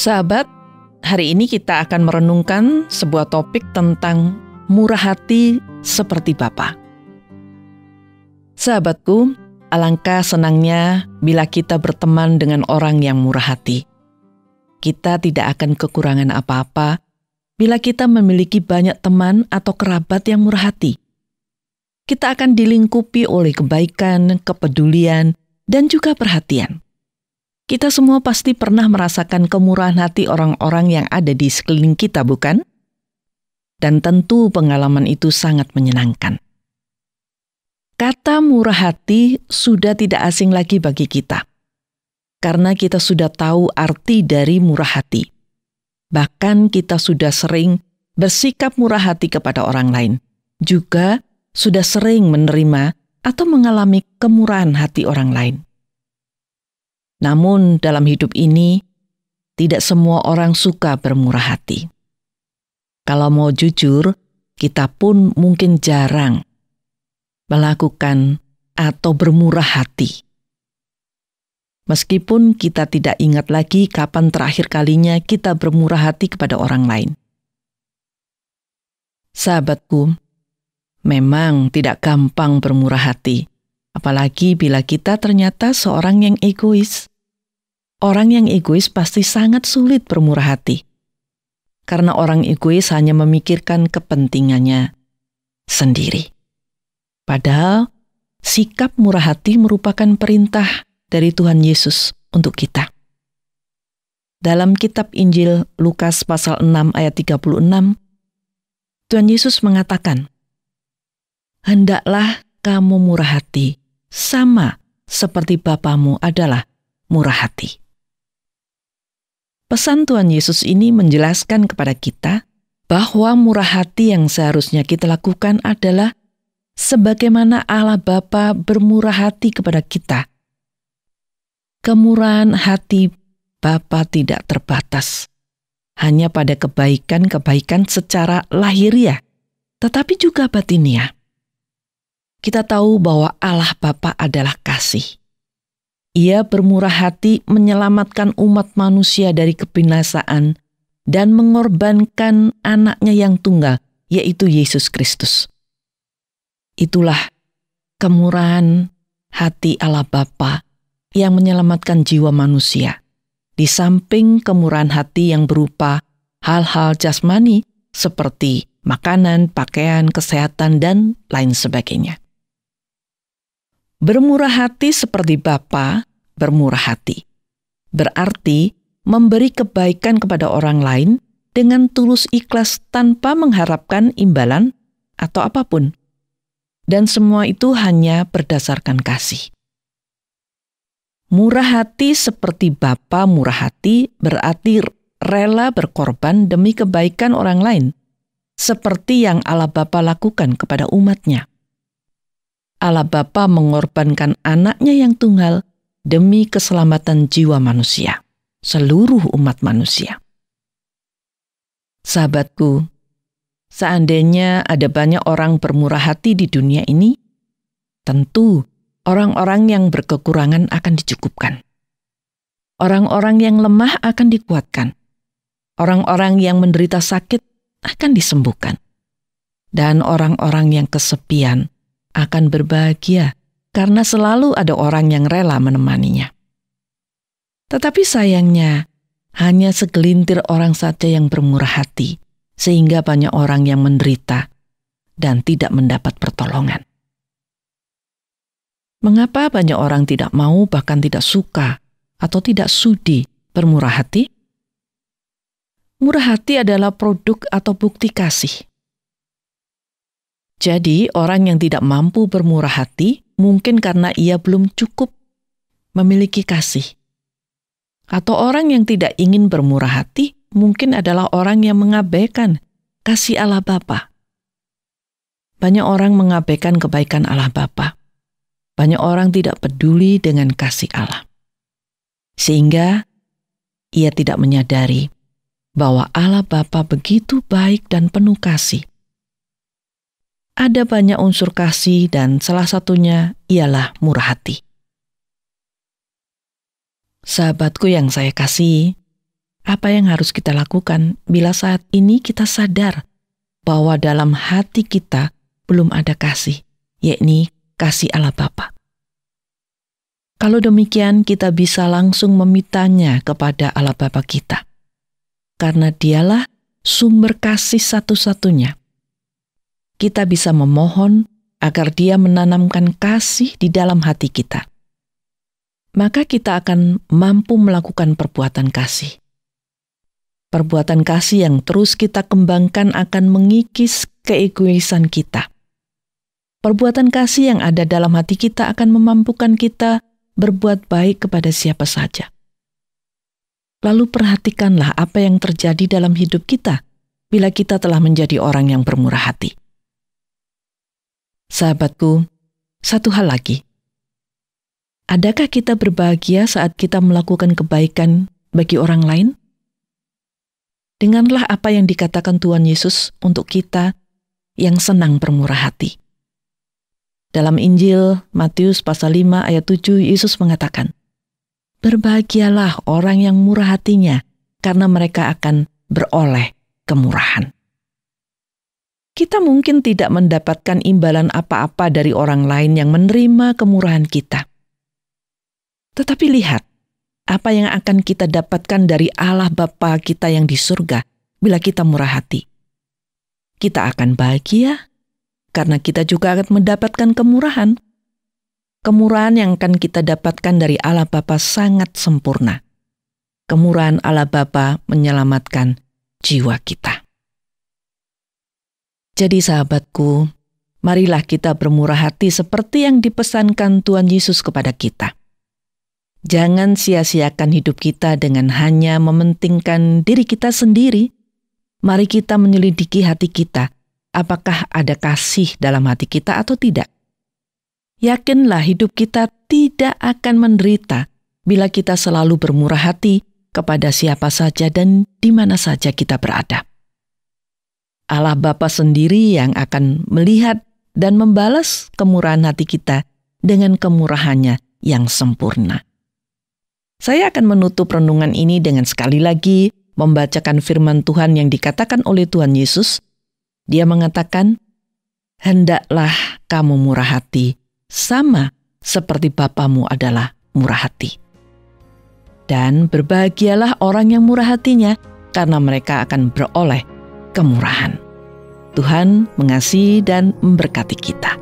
Sahabat, hari ini kita akan merenungkan sebuah topik tentang murah hati seperti Bapa. Sahabatku, alangkah senangnya bila kita berteman dengan orang yang murah hati. Kita tidak akan kekurangan apa-apa bila kita memiliki banyak teman atau kerabat yang murah hati. Kita akan dilingkupi oleh kebaikan, kepedulian, dan juga perhatian. Kita semua pasti pernah merasakan kemurahan hati orang-orang yang ada di sekeliling kita, bukan? Dan tentu pengalaman itu sangat menyenangkan. Kata murah hati sudah tidak asing lagi bagi kita, karena kita sudah tahu arti dari murah hati. Bahkan kita sudah sering bersikap murah hati kepada orang lain, juga sudah sering menerima atau mengalami kemurahan hati orang lain. Namun dalam hidup ini, tidak semua orang suka bermurah hati. Kalau mau jujur, kita pun mungkin jarang melakukan atau bermurah hati. Meskipun kita tidak ingat lagi kapan terakhir kalinya kita bermurah hati kepada orang lain. Sahabatku, memang tidak gampang bermurah hati, apalagi bila kita ternyata seorang yang egois. Orang yang egois pasti sangat sulit bermurah hati. Karena orang egois hanya memikirkan kepentingannya sendiri. Padahal, sikap murah hati merupakan perintah dari Tuhan Yesus untuk kita. Dalam kitab Injil Lukas pasal 6 ayat 36, Tuhan Yesus mengatakan, "Hendaklah kamu murah hati, sama seperti Bapamu adalah murah hati." Pesan Tuhan Yesus ini menjelaskan kepada kita bahwa murah hati yang seharusnya kita lakukan adalah sebagaimana Allah Bapa bermurah hati kepada kita. Kemurahan hati Bapa tidak terbatas hanya pada kebaikan-kebaikan secara lahiriah, tetapi juga batiniah. Kita tahu bahwa Allah Bapa adalah kasih. Ia bermurah hati menyelamatkan umat manusia dari kebinasaan dan mengorbankan anaknya yang tunggal, yaitu Yesus Kristus. Itulah kemurahan hati Allah Bapa yang menyelamatkan jiwa manusia, di samping kemurahan hati yang berupa hal-hal jasmani seperti makanan, pakaian, kesehatan, dan lain sebagainya. Bermurah hati seperti Bapa bermurah hati. Berarti memberi kebaikan kepada orang lain dengan tulus ikhlas tanpa mengharapkan imbalan atau apapun. Dan semua itu hanya berdasarkan kasih. Murah hati seperti Bapa murah hati berarti rela berkorban demi kebaikan orang lain, seperti yang Allah Bapa lakukan kepada umatnya. Allah Bapa mengorbankan anaknya yang tunggal demi keselamatan jiwa manusia, seluruh umat manusia. Sahabatku, seandainya ada banyak orang bermurah hati di dunia ini, tentu orang-orang yang berkekurangan akan dicukupkan. Orang-orang yang lemah akan dikuatkan. Orang-orang yang menderita sakit akan disembuhkan. Dan orang-orang yang kesepian akan berbahagia karena selalu ada orang yang rela menemaninya. Tetapi sayangnya, hanya segelintir orang saja yang bermurah hati, sehingga banyak orang yang menderita dan tidak mendapat pertolongan. Mengapa banyak orang tidak mau, bahkan tidak suka, atau tidak sudi bermurah hati? Murah hati adalah produk atau bukti kasih. Jadi, orang yang tidak mampu bermurah hati mungkin karena ia belum cukup memiliki kasih. Atau orang yang tidak ingin bermurah hati mungkin adalah orang yang mengabaikan kasih Allah Bapa. Banyak orang mengabaikan kebaikan Allah Bapa. Banyak orang tidak peduli dengan kasih Allah. Sehingga ia tidak menyadari bahwa Allah Bapa begitu baik dan penuh kasih. Ada banyak unsur kasih dan salah satunya ialah murah hati. Sahabatku yang saya kasihi, Apa yang harus kita lakukan bila saat ini kita sadar bahwa dalam hati kita belum ada kasih, yakni kasih Allah Bapa? Kalau demikian, kita bisa langsung memintanya kepada Allah Bapa kita, karena Dialah sumber kasih satu-satunya. Kita bisa memohon agar Dia menanamkan kasih di dalam hati kita. Maka kita akan mampu melakukan perbuatan kasih. Perbuatan kasih yang terus kita kembangkan akan mengikis keegoisan kita. Perbuatan kasih yang ada dalam hati kita akan memampukan kita berbuat baik kepada siapa saja. Lalu perhatikanlah apa yang terjadi dalam hidup kita bila kita telah menjadi orang yang bermurah hati. Sahabatku, satu hal lagi. Adakah kita berbahagia saat kita melakukan kebaikan bagi orang lain? Dengarlah apa yang dikatakan Tuhan Yesus untuk kita yang senang bermurah hati. Dalam Injil Matius pasal 5 ayat 7, Yesus mengatakan, "Berbahagialah orang yang murah hatinya, karena mereka akan beroleh kemurahan." Kita mungkin tidak mendapatkan imbalan apa-apa dari orang lain yang menerima kemurahan kita. Tetapi lihat, apa yang akan kita dapatkan dari Allah Bapa kita yang di surga bila kita murah hati. Kita akan bahagia, karena kita juga akan mendapatkan kemurahan. Kemurahan yang akan kita dapatkan dari Allah Bapa sangat sempurna. Kemurahan Allah Bapa menyelamatkan jiwa kita. Jadi sahabatku, marilah kita bermurah hati seperti yang dipesankan Tuhan Yesus kepada kita. Jangan sia-siakan hidup kita dengan hanya mementingkan diri kita sendiri. Mari kita menyelidiki hati kita, apakah ada kasih dalam hati kita atau tidak. Yakinlah hidup kita tidak akan menderita bila kita selalu bermurah hati kepada siapa saja dan di mana saja kita berada. Allah Bapa sendiri yang akan melihat dan membalas kemurahan hati kita dengan kemurahannya yang sempurna. Saya akan menutup renungan ini dengan sekali lagi membacakan firman Tuhan yang dikatakan oleh Tuhan Yesus. Dia mengatakan, "Hendaklah kamu murah hati, sama seperti Bapamu adalah murah hati. Dan berbahagialah orang yang murah hatinya, karena mereka akan beroleh kemurahan." Tuhan mengasihi dan memberkati kita.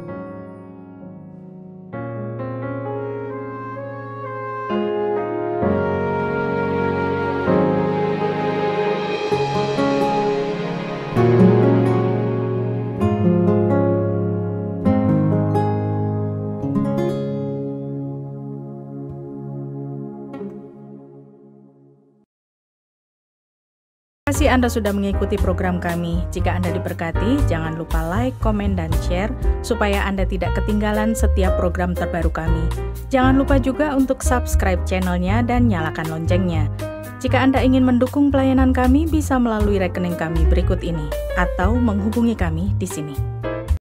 Terima kasih Anda sudah mengikuti program kami. Jika Anda diberkati, jangan lupa like, komen, dan share supaya Anda tidak ketinggalan setiap program terbaru kami. Jangan lupa juga untuk subscribe channelnya dan nyalakan loncengnya. Jika Anda ingin mendukung pelayanan kami, bisa melalui rekening kami berikut ini atau menghubungi kami di sini.